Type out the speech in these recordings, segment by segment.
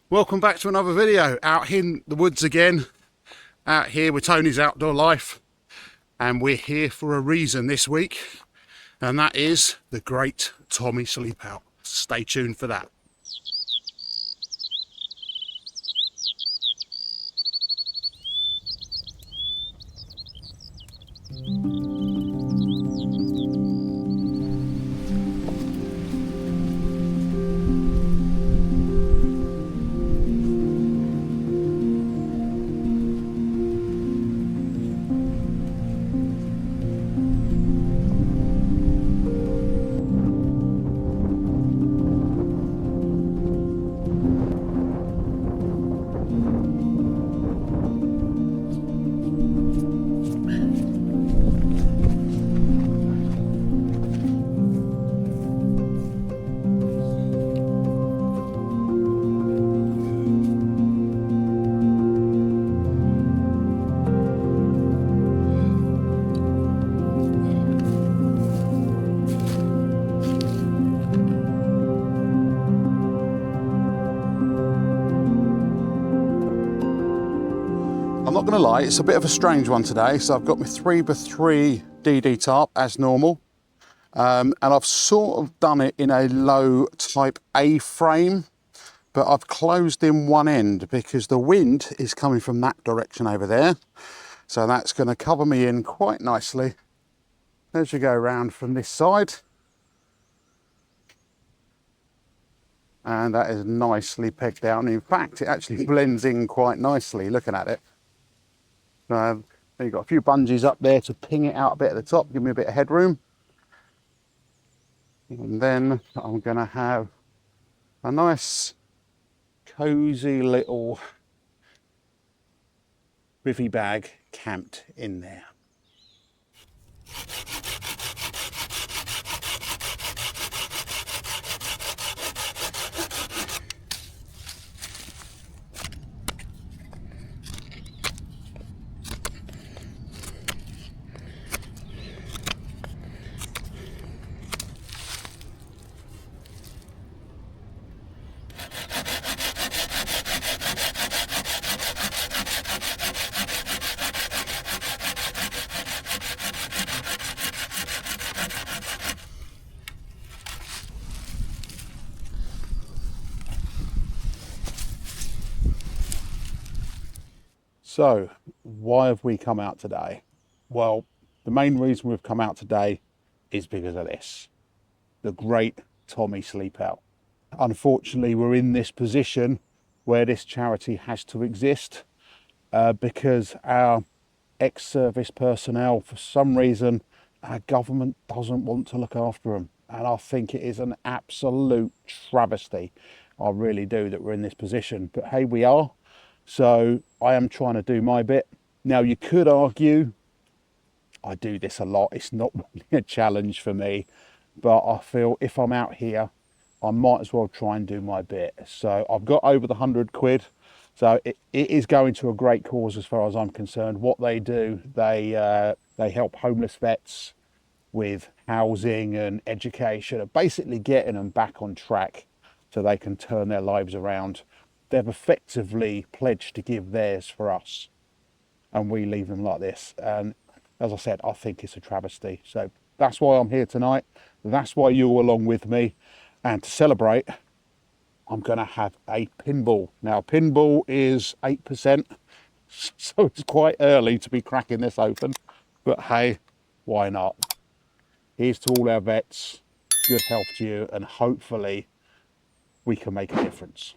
Welcome back to another video. Out in the woods again, out here with Tony's Outdoor Life, and we're here for a reason this week, and that is the Great Tommy Sleep Out. Stay tuned for that. I'm not going to lie, it's a bit of a strange one today. So I've got my 3x3 DD Tarp as normal, and I've sort of done it in a low type A frame, but I've closed in one end because the wind is coming from that direction over there. So that's going to cover me in quite nicely as you go around from this side. And that is nicely pegged down. In fact, it actually blends in quite nicely looking at it. Then you've got a few bungees up there to ping it out a bit at the top, give me a bit of headroom. And then I'm going to have a nice cozy little bivvy bag camped in there. So, why have we come out today? Well, the main reason we've come out today is because of this, the Great Tommy Sleep Out. Unfortunately, we're in this position where this charity has to exist because our ex-service personnel, for some reason, our government doesn't want to look after them. And I think it is an absolute travesty. I really do, that we're in this position. But hey, we are. So I am trying to do my bit. Now, you could argue, I do this a lot, it's not really a challenge for me, but I feel if I'm out here, I might as well try and do my bit. So I've got over the 100 quid. So it is going to a great cause as far as I'm concerned. What they do, they help homeless vets with housing and education, and basically getting them back on track so they can turn their lives around. They've effectively pledged to give theirs for us, and we leave them like this. And as I said, I think it's a travesty. So that's why I'm here tonight. That's why you're along with me. And to celebrate, I'm going to have a pinball. Now, pinball is 8%, so it's quite early to be cracking this open. But hey, why not? Here's to all our vets. Good health to you, and hopefully we can make a difference.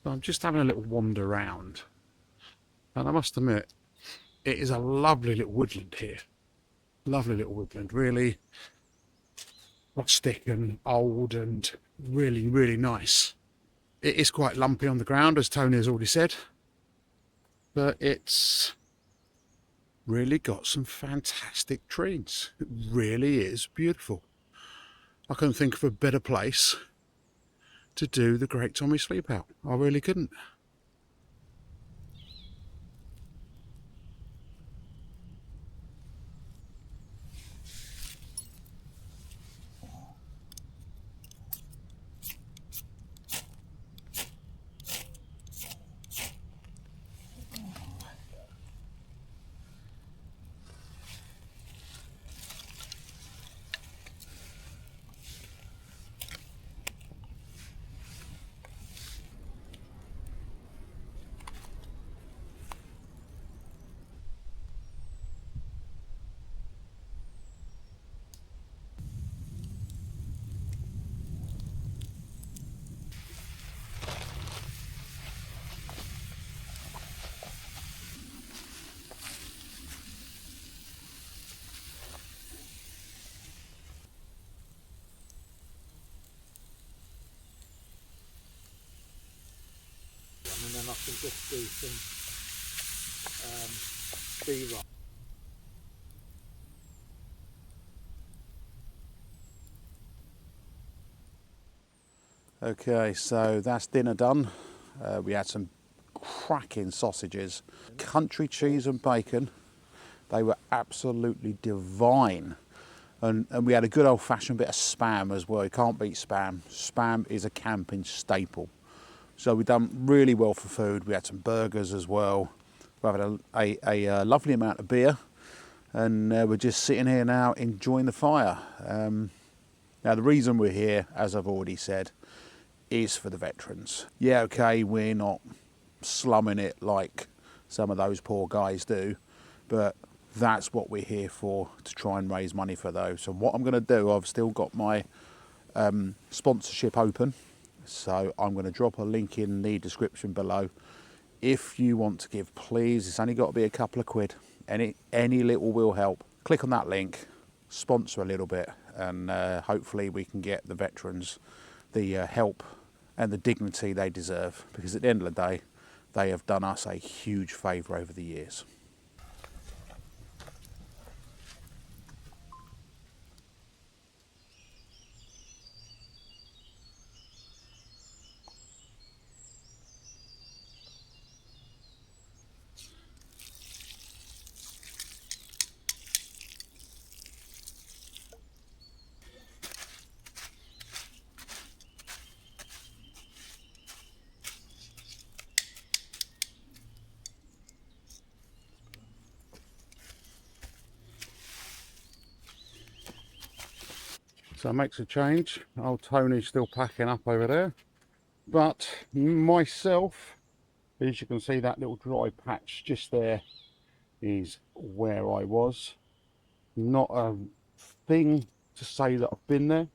So I'm just having a little wander around, And I must admit, it is a lovely little woodland here. Lovely little woodland, really rustic and old and really, really nice. It is quite lumpy on the ground, as Tony has already said, but it's really got some fantastic trees. It really is beautiful. I couldn't think of a better place to do the Great Tommy Sleepout. I really couldn't. And then I can just do some B-roll. Okay, so that's dinner done. We had some cracking sausages, country cheese and bacon. They were absolutely divine. And we had a good old-fashioned bit of spam as well. You can't beat spam. Spam is a camping staple. So we've done really well for food. We had some burgers as well. We had a lovely amount of beer. And we're just sitting here now enjoying the fire. Now the reason we're here, as I've already said, is for the veterans. Yeah, okay, we're not slumming it like some of those poor guys do, but that's what we're here for, to try and raise money for those. So what I'm going to do, I've still got my sponsorship open, so I'm going to drop a link in the description below. If you want to give, please, it's only got to be a couple of quid. Any little will help. Click on that link, sponsor a little bit, and hopefully we can get the veterans the help and the dignity they deserve, because at the end of the day, they have done us a huge favour over the years. So it makes a change. Old Tony's still packing up over there. But myself, as you can see, that little dry patch just there is where I was. Not a thing to say that I've been there,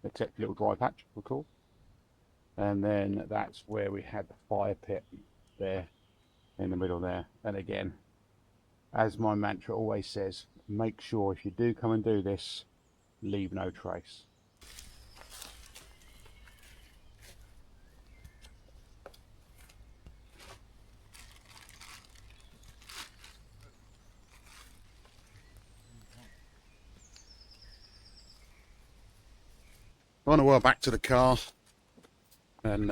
except a little dry patch, of course. And then that's where we had the fire pit there in the middle there. And again, as my mantra always says, make sure if you do come and do this, leave no trace. On the way back to the car, and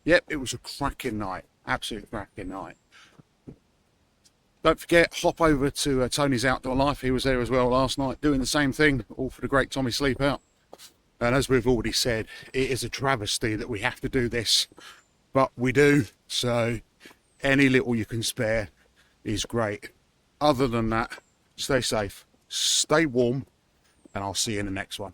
yep, it was a cracking night, absolute cracking night. Don't forget, hop over to Tony's Outdoor Life. He was there as well last night doing the same thing, all for the Great Tommy Sleepout. And as we've already said, it is a travesty that we have to do this, but we do. So any little you can spare is great. Other than that, stay safe, stay warm, and I'll see you in the next one.